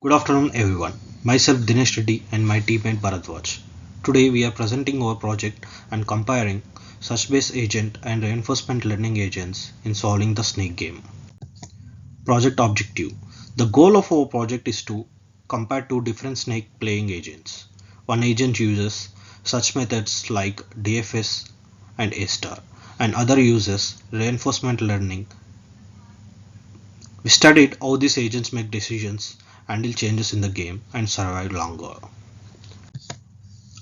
Good afternoon, everyone. Myself Dinesh Reddy and my teammate Bharadwaj. Today we are presenting our project and comparing search-based agent and reinforcement learning agents in solving the snake game. Project objective. The goal of our project is to compare two different snake playing agents. One agent uses such methods like DFS and A star, and other uses reinforcement learning. We studied how these agents make decisions, handle changes in the game, and survive longer.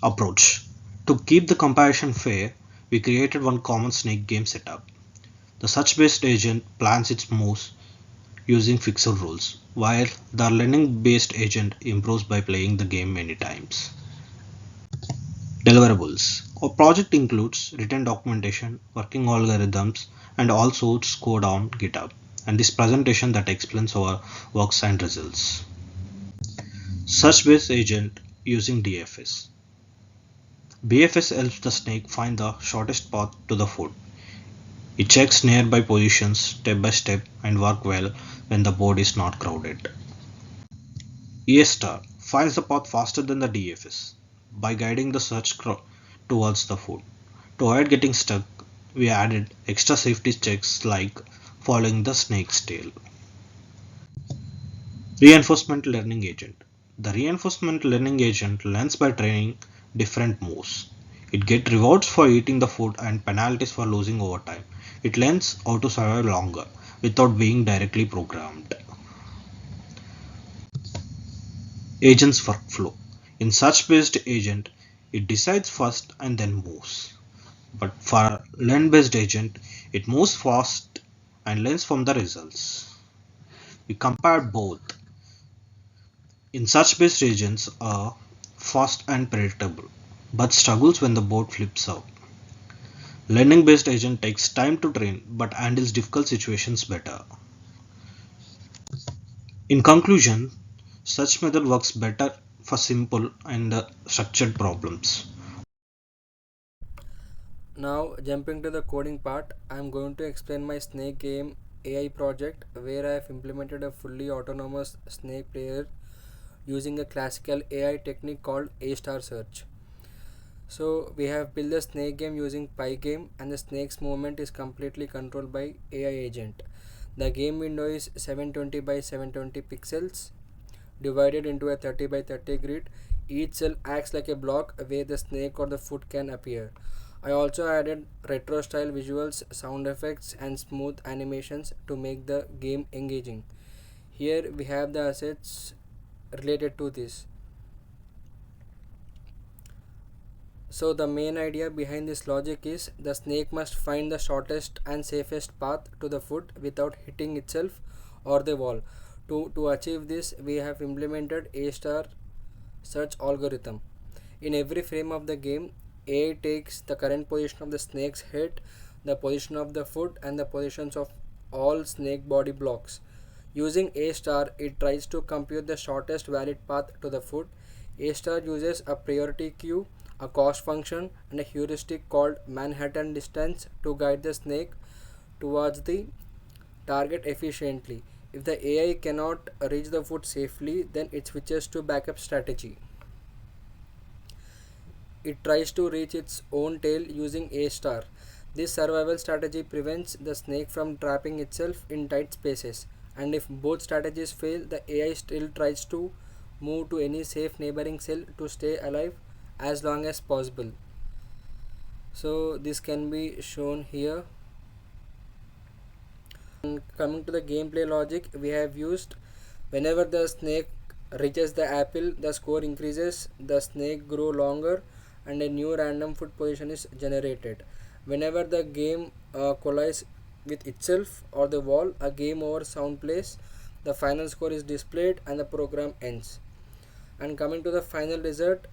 Approach. To keep the comparison fair, we created one common snake game setup. The search based agent plans its moves using fixed rules, while the learning based agent improves by playing the game many times. Deliverables. Our project includes written documentation, working algorithms, and all source code on GitHub, and this presentation that explains our works and results. Search based agent using DFS. BFS helps the snake find the shortest path to the food. It checks nearby positions step by step and works well when the board is not crowded. ES star finds the path faster than the DFS by guiding the search towards the food. To avoid getting stuck, we added extra safety checks like following the snake's tail. Reinforcement learning agent. The reinforcement learning agent learns by training different moves. It gets rewards for eating the food and penalties for losing over time. It learns how to survive longer without being directly programmed. Agent's workflow. In search based agent, it decides first and then moves. But for learn based agent, it moves fast and learns from the results. We compared both. In search based agents are fast and predictable, but struggles when the board flips out. Learning based agent takes time to train but handles difficult situations better. In conclusion, such method works better for simple and structured problems. Now, jumping to the coding part, I am going to explain my Snake Game AI project where I have implemented a fully autonomous snake player using a classical AI technique called A star search. So, we have built the snake game using Pygame, and the snake's movement is completely controlled by AI agent. The game window is 720 by 720 pixels divided into a 30 by 30 grid. Each cell acts like a block where the snake or the foot can appear. I also added retro style visuals, sound effects, and smooth animations to make the game engaging. Here we have the assets related to this. So, the main idea behind this logic is the snake must find the shortest and safest path to the foot without hitting itself or the wall. To achieve this, we have implemented A star search algorithm. In every frame of the game, AI takes the current position of the snake's head, the position of the foot, and the positions of all snake body blocks. Using A star, it tries to compute the shortest valid path to the foot. A star uses a priority queue, a cost function, and a heuristic called Manhattan distance to guide the snake towards the target efficiently. If the AI cannot reach the foot safely, then it switches to backup strategy. It tries to reach its own tail using A star. This survival strategy prevents the snake from trapping itself in tight spaces, and if both strategies fail, the AI still tries to move to any safe neighboring cell to stay alive as long as possible. So this can be shown here. And coming to the gameplay logic, we have used whenever the snake reaches the apple, the score increases, the snake grow longer, and a new random foot position is generated. Whenever the game collides with itself or the wall, a game over sound plays, the final score is displayed, and the program ends. And coming to the final result,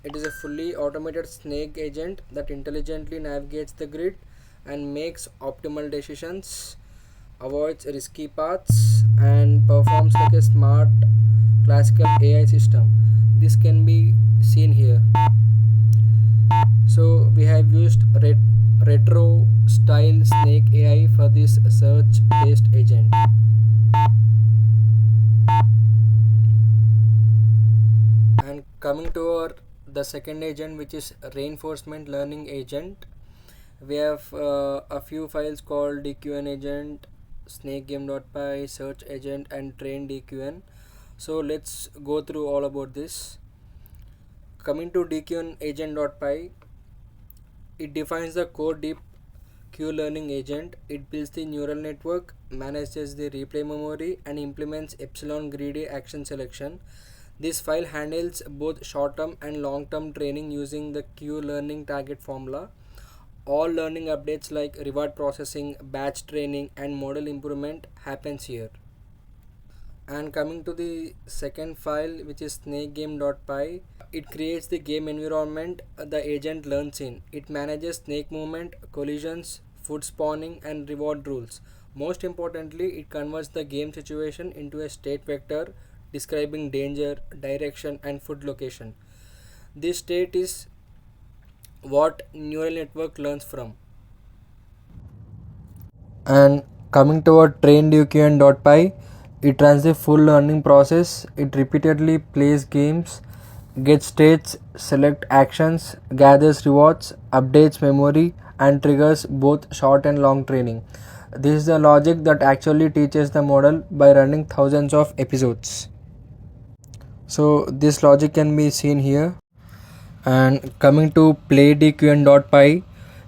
it is a fully automated snake agent that intelligently navigates the grid and makes optimal decisions, avoids risky paths, and performs like a smart classical AI system. This can be seen here. So we have used retro style snake AI for this search based agent. Coming to the second agent, which is reinforcement learning agent, we have a few files called dqn agent, snakegame.py, search agent, and train dqn. So let's go through all about this. Coming to dqn agent.py, it defines the core deep Q learning agent. It builds the neural network, manages the replay memory, and implements epsilon greedy action selection. This file handles both short-term and long-term training using the Q learning target formula. All learning updates like reward processing, batch training, and model improvement happens here. And coming to the second file, which is snakegame.py, it creates the game environment the agent learns in. It manages snake movement, collisions, food spawning, and reward rules. Most importantly, it converts the game situation into a state vector describing danger, direction, and food location. This state is what neural network learns from. And coming to our trainedqn.py, it runs the full learning process. It repeatedly plays games, gets states, select actions, gathers rewards, updates memory, and triggers both short and long training. This is the logic that actually teaches the model by running thousands of episodes. So this logic can be seen here. And coming to playdqn.py,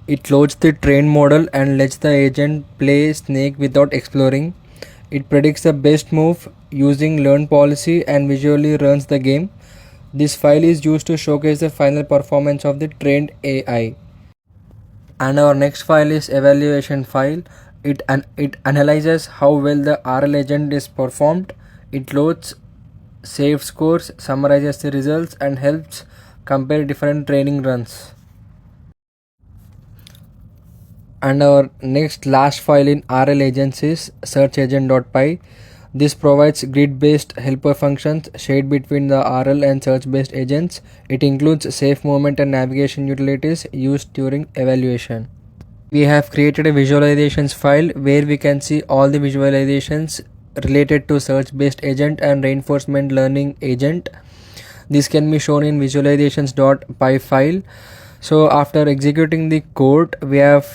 it loads the trained model and lets the agent play snake without exploring. It predicts the best move using learn policy and visually runs the game. This file is used to showcase the final performance of the trained AI. And our next file is evaluation file. It analyzes how well the RL agent is performed. It loads, saves scores, summarizes the results, and helps compare different training runs. And our last file in RL agents is searchagent.py. This provides grid-based helper functions shared between the RL and search-based agents. It includes safe movement and navigation utilities used during evaluation. We have created a visualizations file where we can see all the visualizations related to search-based agent and reinforcement learning agent. This can be shown in visualizations.py file. So after executing the code, we have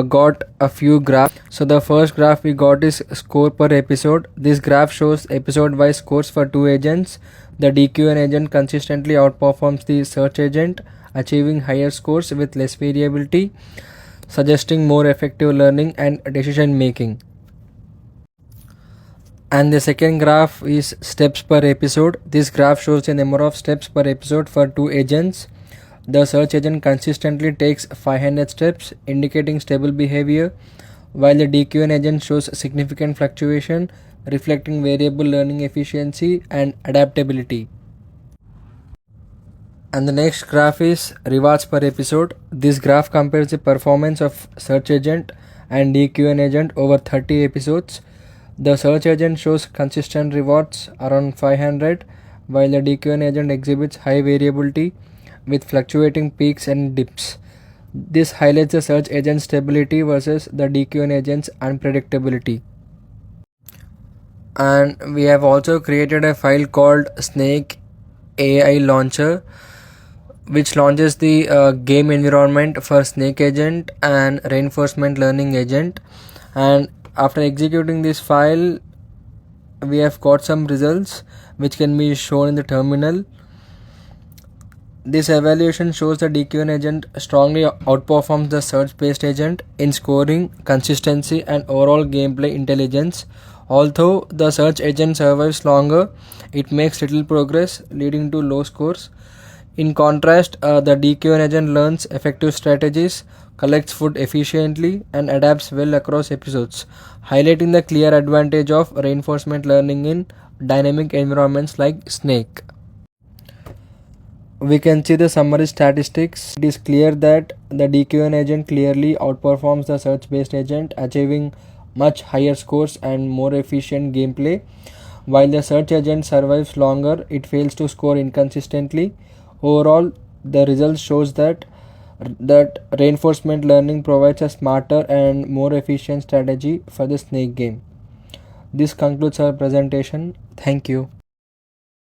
got a few graphs. So the first graph we got is score per episode. This graph shows episode wise scores for two agents. The dqn agent consistently outperforms the search agent, achieving higher scores with less variability, suggesting more effective learning and decision making. And the second graph is steps per episode. This graph shows the number of steps per episode for two agents. The search agent consistently takes 500 steps, indicating stable behavior, while the dqn agent shows significant fluctuation, reflecting variable learning efficiency and adaptability. And the next graph is rewards per episode. This graph compares the performance of search agent and dqn agent over 30 episodes. The search agent shows consistent rewards around 500, while the dqn agent exhibits high variability with fluctuating peaks and dips. This highlights the search agent's stability versus the dqn agent's unpredictability. And we have also created a file called Snake AI Launcher, which launches the game environment for Snake Agent and Reinforcement Learning Agent. And after executing this file, we have got some results which can be shown in the terminal. This evaluation shows the dqn agent strongly outperforms the search-based agent in scoring, consistency, and overall gameplay intelligence. Although the search agent survives longer, it makes little progress, leading to low scores. In contrast, the dqn agent learns effective strategies, collects food efficiently, and adapts well across episodes, highlighting the clear advantage of reinforcement learning in dynamic environments like Snake. We can see the summary statistics. It is clear that the dqn agent clearly outperforms the search-based agent, achieving much higher scores and more efficient gameplay. While the search agent survives longer, it fails to score inconsistently. Overall, the results shows that reinforcement learning provides a smarter and more efficient strategy for the Snake game. This concludes our presentation. Thank you.